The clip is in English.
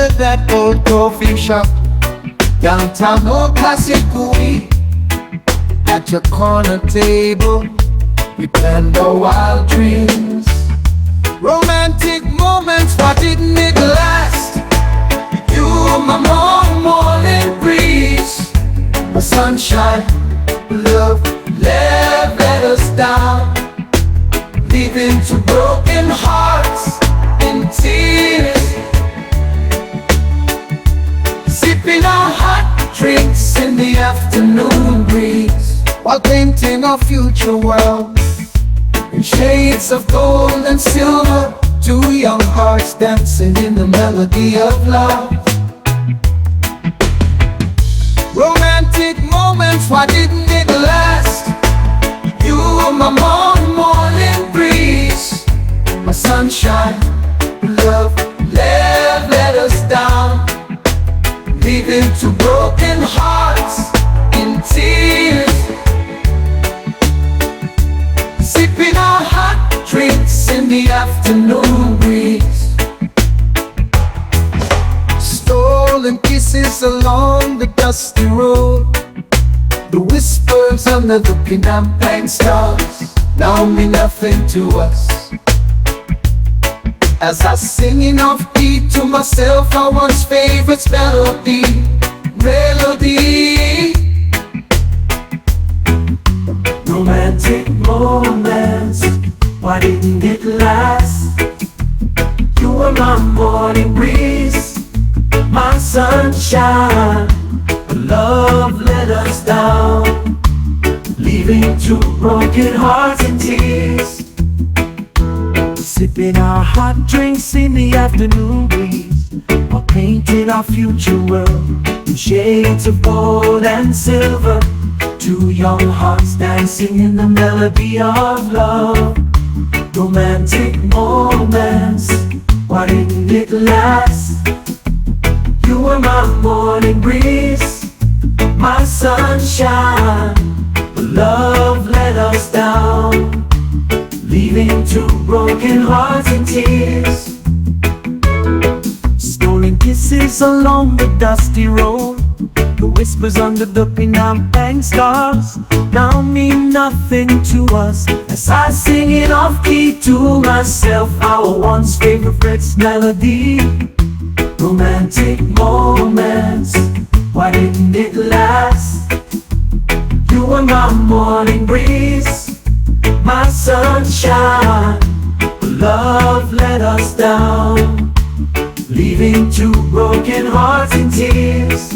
remember that old coffee shop downtown, oh Kasigui. At your corner table, we planned our wild dreams. Romantic moments, why didn't it last? You were my morning breeze, my sunshine, love, let us down, leaving two broken hearts in tears. Sipping our hot drinks in the afternoon breeze, while painting our future world in shades of gold and silver. Two young hearts dancing in the melody of love. Romantic moments, why didn't it last? You were my morning breeze, my sunshine, love, let us down, leaving two broken hearts in tears. Sipping our hot drinks in the afternoon breeze. Stolen kisses along the dusty road, the whispers under the Pinampang stars now mean nothing to us. As I singing off beat to myself our once favorite melody. Romantic moments, why didn't it last? You were my morning breeze, my sunshine, but love let us down, leaving two broken hearts in tears. Sipping our hot drinks in the afternoon breeze, while painting our future world in shades of gold and silver. Two young hearts dancing in the melody of love. Romantic moments, why didn't it last? You were my morning breeze, my sunshine, but love let us down, leaving two broken hearts in tears. Stolen kisses along the dusty road, the whispers under the Pinampang stars now mean nothing to us. As I sing it off key to myself, our once favorite melody. Romantic moments, why didn't it last? You were my morning breeze, my sunshine, but love let us down, leaving two broken hearts in tears.